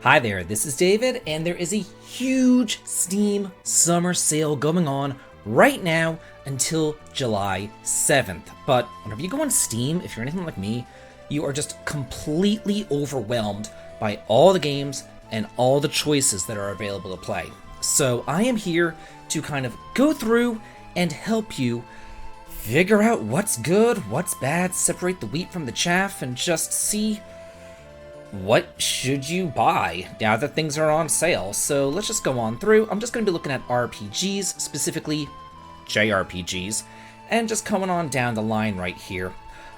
Hi there, this is David, and there is a huge Steam summer sale going on right now until July 7th. But whenever you go on Steam, if you're anything like me, you are just completely overwhelmed by all the games and all the choices that are available to play. So I am here to kind of go through and help you figure out what's good, what's bad, separate the wheat from the chaff, and just see what should you buy now that things are on sale. So let's just go on through. I'm just going to be looking at RPGs, specifically JRPGs, and just coming on down the line right here.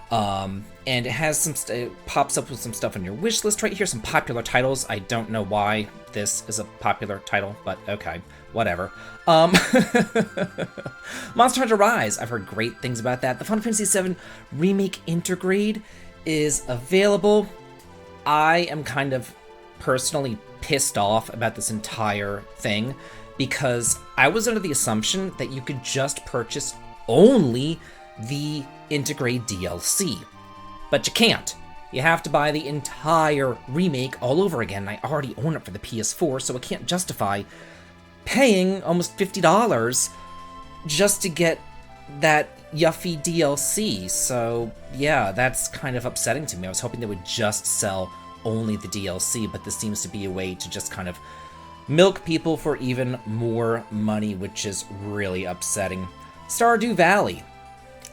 And it has it pops up with some stuff on your wish list right here, some popular titles. I don't know why this is a popular title, but okay, whatever. Monster Hunter Rise, I've heard great things about that. The Final Fantasy VII Remake Intergrade is available. I am kind of personally pissed off about this entire thing because I was under the assumption that you could just purchase only the Intergrade DLC. But you can't. You have to buy the entire remake all over again. I already own it for the PS4, so I can't justify paying almost $50 just to get that yuffie DLC. So yeah, that's kind of upsetting to me. I was hoping they would just sell only the DLC, but this seems to be a way to just kind of milk people for even more money, which is really upsetting. Stardew Valley.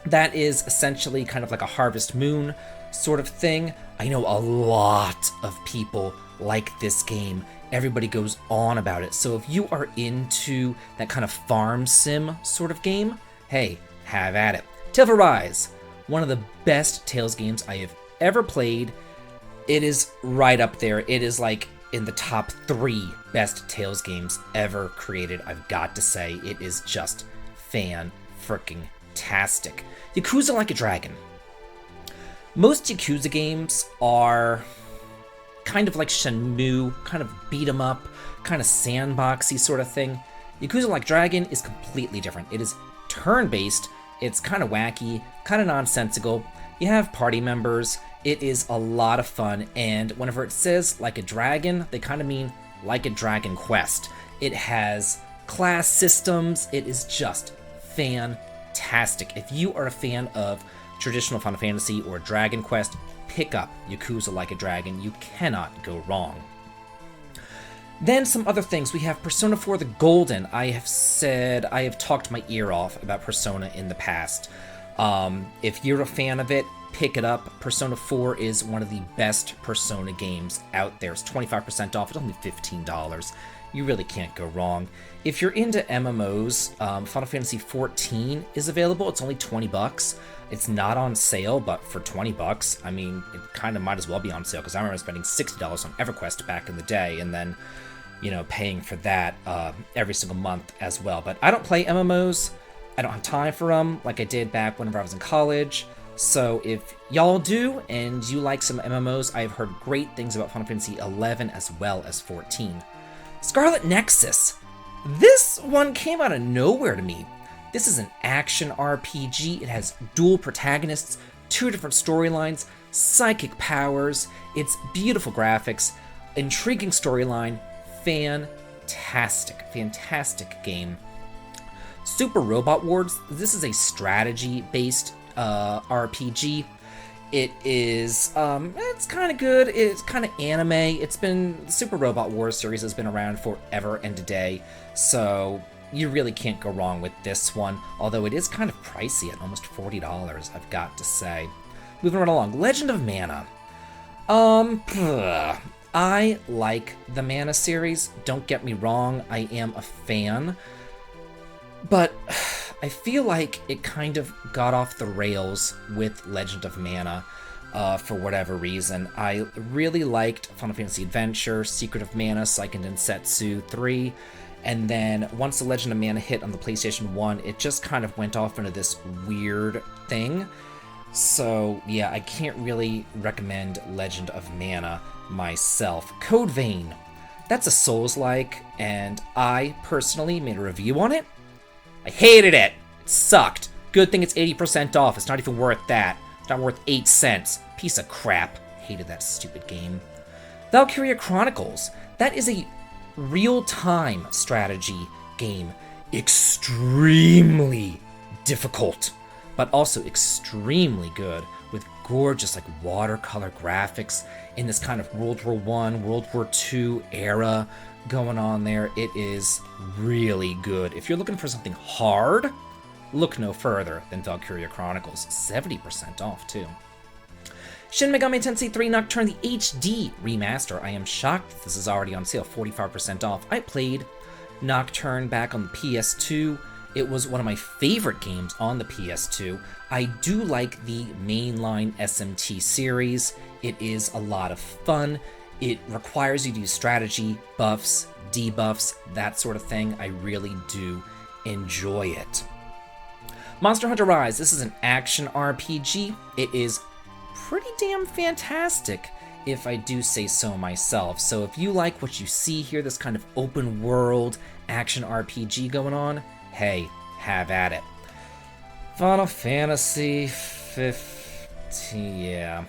That is essentially kind of like a Harvest Moon sort of thing. I know a lot of people like this game. Everybody goes on about it. So if you are into that kind of farm sim sort of game, hey, have at it. Tales of Arise, one of the best Tales games I have ever played. It is right up there. It is like in the top 3 best Tales games ever created, I've got to say. It is just fan-fricking-tastic. Yakuza Like a Dragon. Most Yakuza games are kind of like Shenmue, kind of beat 'em up, kind of sandboxy sort of thing. Yakuza Like Dragon is completely different. It is turn-based, it's kind of wacky, kind of nonsensical. You have party members, it is a lot of fun, and whenever it says Like a Dragon, they kind of mean Like a Dragon Quest. It has class systems, it is just fantastic. If you are a fan of traditional Final Fantasy or Dragon Quest, pick up Yakuza Like a Dragon. You cannot go wrong. Then some other things. We have Persona 4 The Golden. I have talked my ear off about Persona in the past. If you're a fan of it, pick it up. Persona 4 is one of the best Persona games out there. It's 25% off. It's only $15. You really can't go wrong. If you're into MMOs, Final Fantasy XIV is available. It's only $20. It's not on sale, but for $20, I mean, it kind of might as well be on sale, because I remember spending $60 on EverQuest back in the day, and then, paying for that every single month as well. But I don't play MMOs. I don't have time for them like I did back whenever I was in college. So if y'all do, and you like some MMOs, I've heard great things about Final Fantasy XI as well as 14. Scarlet Nexus. This one came out of nowhere to me. This is an action RPG. It has dual protagonists, 2 different storylines, psychic powers. It's beautiful graphics, intriguing storyline, fantastic game. Super Robot Wars. This is a strategy-based RPG. It is, it's kind of good. It's kind of anime. Super Robot Wars series has been around forever and a day, so you really can't go wrong with this one, although it is kind of pricey at almost $40, I've got to say. Moving right along, Legend of Mana. I like the Mana series, don't get me wrong, I am a fan, but I feel like it kind of got off the rails with Legend of Mana for whatever reason. I really liked Final Fantasy Adventure, Secret of Mana, Seiken Densetsu 3, and then once the Legend of Mana hit on the PlayStation 1, it just kind of went off into this weird thing. So yeah, I can't really recommend Legend of Mana myself. Code Vein. That's a Souls-like, and I personally made a review on it. I hated it. It sucked. Good thing it's 80% off. It's not even worth that. It's not worth 8 cents. Piece of crap. Hated that stupid game. Valkyria Chronicles. That is a real-time strategy game. Extremely difficult, but also extremely good, with gorgeous like watercolor graphics in this kind of World War I, World War II era going on there. It is really good. If you're looking for something hard, look no further than Valkyria Chronicles. 70% off too. Shin Megami Tensei 3 Nocturne, the HD remaster. I am shocked this is already on sale, 45% off. I played Nocturne back on the PS2. It was one of my favorite games on the PS2. I do like the mainline SMT series. It is a lot of fun. It requires you to use strategy, buffs, debuffs, that sort of thing. I really do enjoy it. Monster Hunter Rise. This is an action RPG. It is pretty damn fantastic, if I do say so myself. So if you like what you see here, this kind of open world action RPG going on, hey, have at it. Final Fantasy 15, yeah.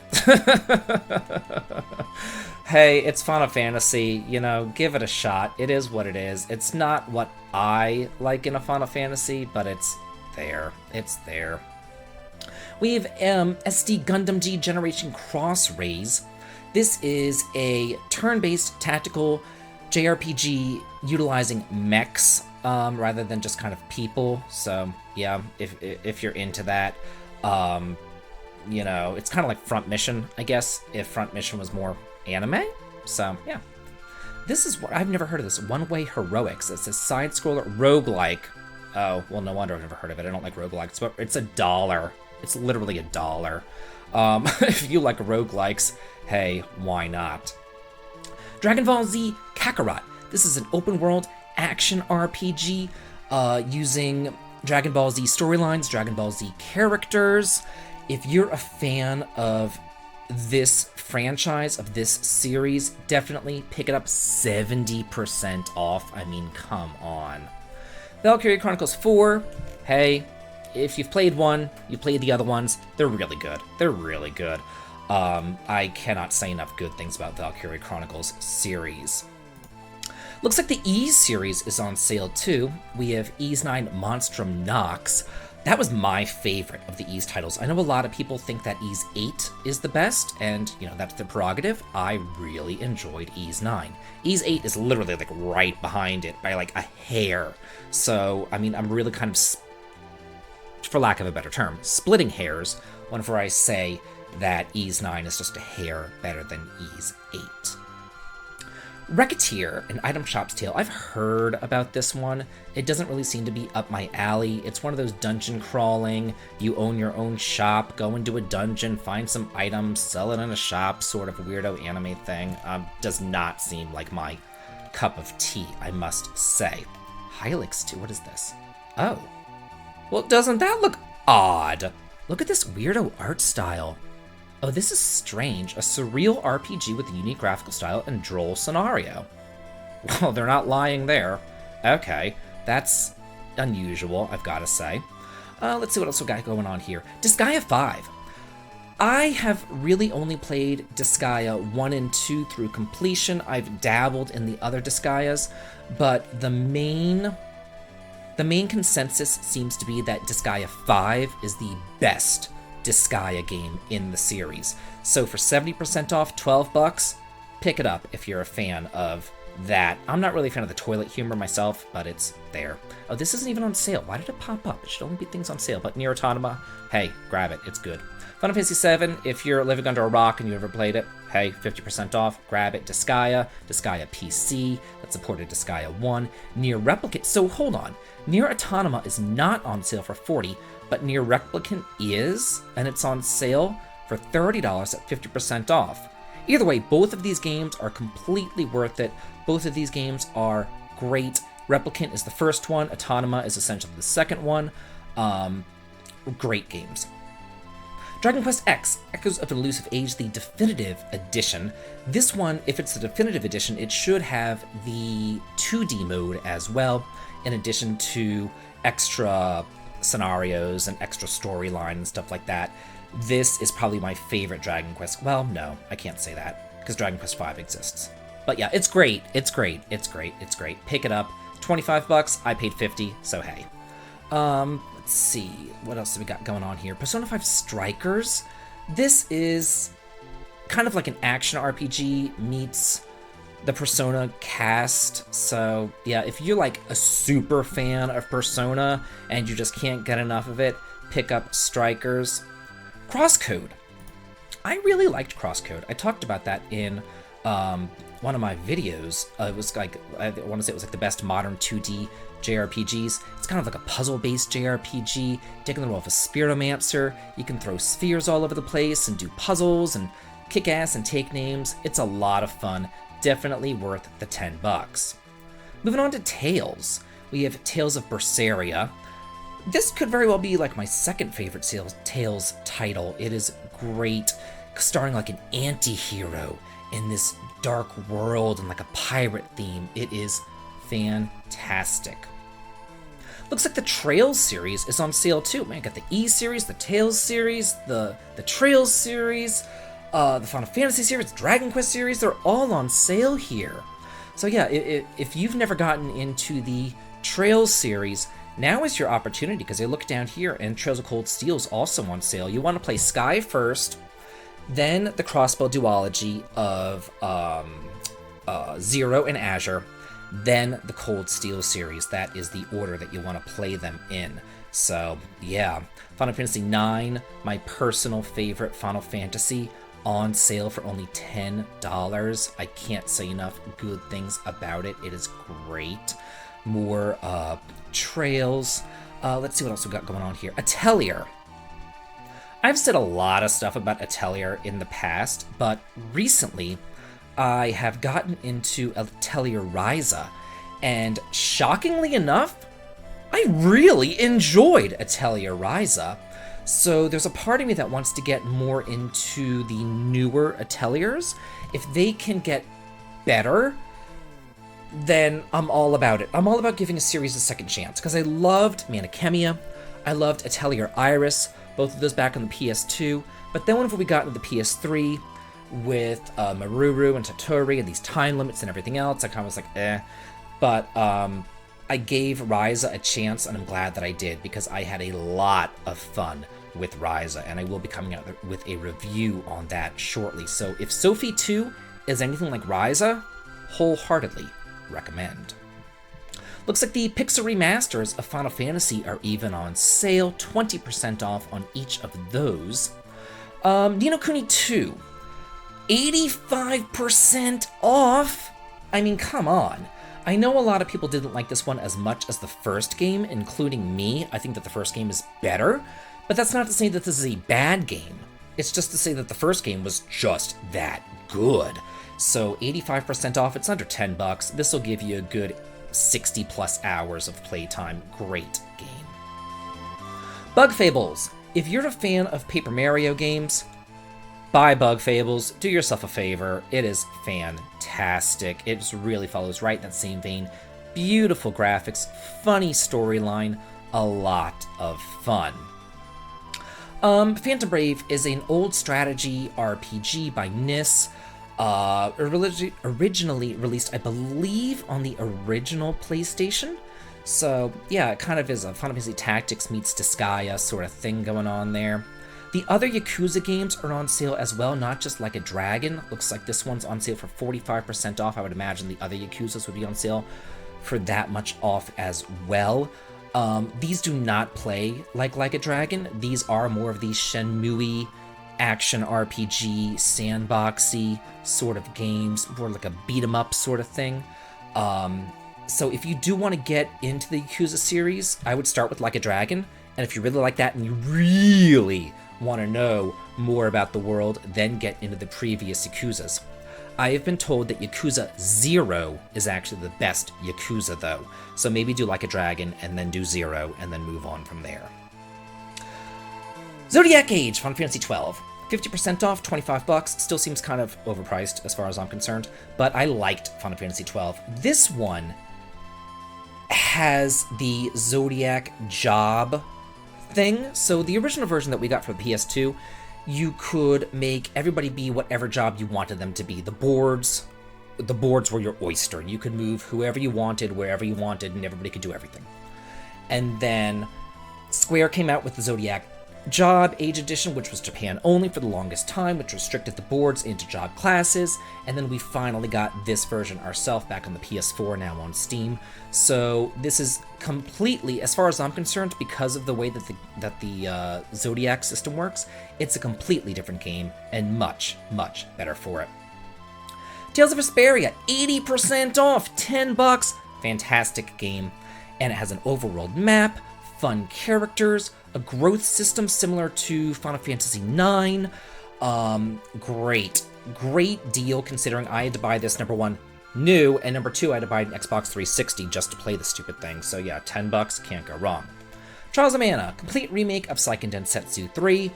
Hey, it's Final Fantasy, you know, give it a shot. It is what it is. It's not what I like in a Final Fantasy, but it's there. It's there. We have SD Gundam G Generation Cross Rays. This is a turn-based tactical JRPG utilizing mechs rather than just kind of people. So yeah, if you're into that, you know, it's kind of like Front Mission, I guess, if Front Mission was more anime. So yeah, this is what I've never heard of this. One Way Heroics. It's a side-scroller roguelike. Oh, well, no wonder I've never heard of it. I don't like roguelikes, but it's $1. It's literally $1. If you like roguelikes, hey, why not? Dragon Ball Z Kakarot. This is an open world action RPG using Dragon Ball Z storylines, Dragon Ball Z characters. If you're a fan of this franchise, of this series, definitely pick it up. 70% off. I mean, come on. Valkyria Chronicles 4. Hey, if you've played one, you played the other ones, they're really good. They're really good. I cannot say enough good things about Valkyria Chronicles series. Looks like the Ys series is on sale too. We have Ys 9 Monstrum Nox. That was my favorite of the Ys titles. I know a lot of people think that Ys 8 is the best, and you know, that's their prerogative. I really enjoyed Ys 9. Ys 8 is literally like right behind it by like a hair. So, I mean, I'm really kind of, for lack of a better term, splitting hairs whenever I say that Ys 9 is just a hair better than Ys 8. Racketeer, an Item Shop's Tale. I've heard about this one. It doesn't really seem to be up my alley. It's one of those dungeon crawling, you own your own shop, go into a dungeon, find some items, sell it in a shop, sort of weirdo anime thing. Does not seem like my cup of tea, I must say. Hylix 2, what is this? Oh. Well, doesn't that look odd? Look at this weirdo art style. Oh, this is strange. A surreal RPG with a unique graphical style and droll scenario. Well, they're not lying there. Okay, that's unusual, I've got to say. Let's see what else we got going on here. Disgaea 5. I have really only played Disgaea 1 and 2 through completion. I've dabbled in the other Disgaeas, but the main consensus seems to be that Disgaea 5 is the best Disgaea game in the series. So for 70% off, $12, pick it up if you're a fan of that. I'm not really a fan of the toilet humor myself, but it's there. Oh, this isn't even on sale. Why did it pop up? It should only be things on sale. But Nier Automata, hey, grab it. It's good. Final Fantasy VII, if you're living under a rock and you ever played it, hey, 50% off, grab it. Disgaea PC, that supported Disgaea 1, Nier Replicant. So hold on, Nier Automata is not on sale for $40, but Nier Replicant is, and it's on sale for $30 at 50% off. Either way, both of these games are completely worth it. Both of these games are great. Replicant is the first one, Autonoma is essentially the second one. Great games. Dragon Quest X, Echoes of an Elusive Age, the definitive edition. This one, if it's the definitive edition, it should have the 2D mode as well, in addition to extra scenarios and extra storyline and stuff like that. This is probably my favorite Dragon Quest. Well, no, I can't say that, because Dragon Quest V exists. But yeah, it's great. It's great. It's great. It's great. Pick it up. 25 bucks. I paid 50, so hey. Let's see. What else have we got going on here? Persona 5 Strikers. This is kind of like an action RPG meets the Persona cast. So yeah, if you're like a super fan of Persona and you just can't get enough of it, pick up Strikers. Crosscode. I really liked Crosscode. I talked about that in one of my videos. It was like, I want to say it was like the best modern 2D JRPGs. It's kind of like a puzzle-based JRPG, taking the role of a Spiritomancer. You can throw spheres all over the place and do puzzles and kick ass and take names. It's a lot of fun. Definitely worth the 10 bucks. Moving on to Tales. We have Tales of Berseria. This could very well be like my second favorite Tales title. It is great, starring like an anti-hero in this dark world and like a pirate theme. It is fantastic. Looks like the Trails series is on sale too. Man, I got the E series, the Tales series, the Trails series, the Final Fantasy series, Dragon Quest series. They're all on sale here. So yeah, if you've never gotten into the Trails series, now is your opportunity, because I look down here and Trails of Cold Steel is also on sale. You want to play Sky first, then the Crossbow duology of Zero and Azure, then the Cold Steel series. That is the order that you want to play them in. So yeah, Final Fantasy IX, my personal favorite Final Fantasy, on sale for only $10. I can't say enough good things about it. It is great. More Trails. Let's see what else we got going on here. Atelier. I've said a lot of stuff about Atelier in the past, but recently I have gotten into Atelier Ryza, and shockingly enough, I really enjoyed Atelier Ryza. So there's a part of me that wants to get more into the newer Ateliers. If they can get better, then I'm all about it. I'm all about giving a series a second chance, because I loved Manichemia, I loved Atelier Iris, both of those back on the PS2, but then whenever we got into the PS3 with Maruru and Toturi and these time limits and everything else, I kind of was like, eh. But I gave Ryza a chance, and I'm glad that I did, because I had a lot of fun with Ryza, and I will be coming out with a review on that shortly. So if Sophie 2 is anything like Ryza, wholeheartedly recommend. Looks like the Pixel remasters of Final Fantasy are even on sale, 20% off on each of those. Ni no Kuni 2, 85% off? I mean, come on. I know a lot of people didn't like this one as much as the first game, including me. I think that the first game is better, but that's not to say that this is a bad game. It's just to say that the first game was just that good. So 85% off, it's under 10 bucks. This will give you a good 60 plus hours of playtime. Great game. Bug Fables. If you're a fan of Paper Mario games, buy Bug Fables. Do yourself a favor. It is fantastic. It just really follows right in that same vein. Beautiful graphics, funny storyline, a lot of fun. Phantom Brave is an old strategy RPG by NIS. Originally released, I believe, on the original PlayStation. So yeah, it kind of is a Final Fantasy Tactics meets Disgaea sort of thing going on there. The other Yakuza games are on sale as well, not just Like a Dragon. Looks like this one's on sale for 45% off. I would imagine the other Yakuzas would be on sale for that much off as well. These do not play like a Dragon. These are more of these Shenmue action RPG, sandboxy sort of games, more like a beat 'em up sort of thing. So if you do want to get into the Yakuza series, I would start with Like a Dragon, and if you really like that and you really want to know more about the world, then get into the previous Yakuzas. I have been told that Yakuza 0 is actually the best Yakuza though, so maybe do Like a Dragon and then do 0 and then move on from there. Zodiac Age, Final Fantasy 12. 50% off, 25 bucks. Still seems kind of overpriced as far as I'm concerned, but I liked Final Fantasy 12. This one has the Zodiac job thing. So the original version that we got for the PS2 you could make everybody be whatever job you wanted them to be. The boards were your oyster. You could move whoever you wanted, wherever you wanted, and everybody could do everything. And then Square came out with the Zodiac Job Age Edition, which was Japan only for the longest time, which restricted the boards into job classes, and then we finally got this version ourselves back on the PS4, now on Steam. So this is completely, as far as I'm concerned, because of the way that the Zodiac system works, it's a completely different game, and much, much better for it. Tales of Vesperia, 80% off, $10, fantastic game, and it has an overworld map, fun characters, a growth system similar to Final Fantasy IX. Great deal considering I had to buy this, number one, new, and number two, I had to buy an Xbox 360 just to play the stupid thing. So yeah, $10, can't go wrong. Trials of Mana, complete remake of Seiken Densetsu 3.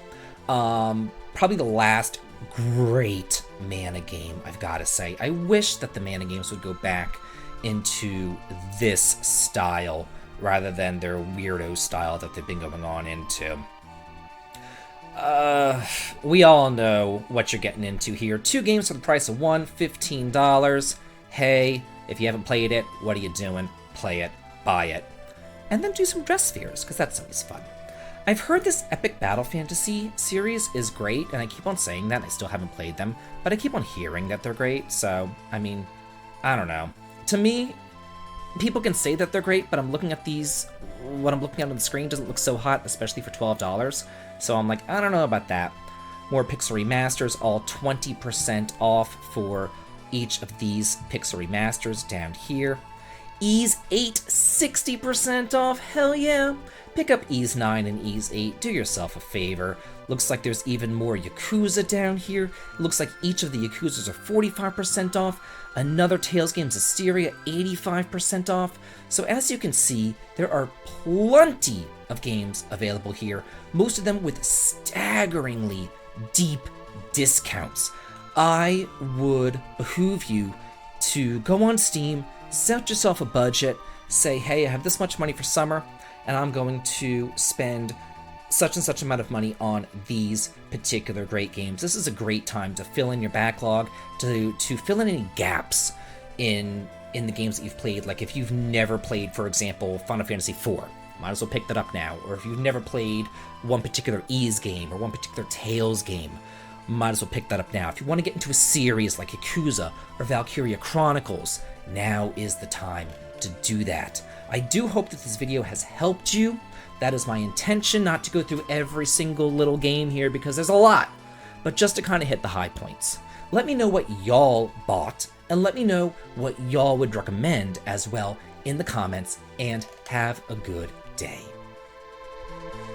Probably the last great Mana game, I've got to say. I wish that the Mana games would go back into this style rather than their weirdo style that they've been going on into. We all know what you're getting into here. 2 games for the price of one, $15. Hey, if you haven't played it, what are you doing? Play it, buy it, and then do some dress spheres, because that's always fun. I've heard this Epic Battle Fantasy series is great, and I keep on saying that, and I still haven't played them, but I keep on hearing that they're great, so, I mean, I don't know. To me, people can say that they're great, but I'm looking at these, what I'm looking at on the screen doesn't look so hot, especially for $12. So I'm like, I don't know about that. More Pixel Remasters, all 20% off for each of these Pixel Remasters down here. Ys 8, 60% off, hell yeah! Pick up Ys 9 and Ys 8, do yourself a favor. Looks like there's even more Yakuza down here. It looks like each of the Yakuzas are 45% off. Another Tales game, Hysteria, 85% off. So as you can see, there are plenty of games available here, most of them with staggeringly deep discounts. I would behoove you to go on Steam, set yourself a budget, say, hey, I have this much money for summer, and I'm going to spend such and such amount of money on these particular great games. This is a great time to fill in your backlog, to fill in any gaps in the games that you've played. Like if you've never played, for example, Final Fantasy IV, might as well pick that up now. Or if you've never played one particular Ys game or one particular Tales game, might as well pick that up now. If you want to get into a series like Yakuza or Valkyria Chronicles, now is the time to do that. I do hope that this video has helped you. That is my intention, not to go through every single little game here because there's a lot, but just to kind of hit the high points. Let me know what y'all bought, and let me know what y'all would recommend as well in the comments, and have a good day.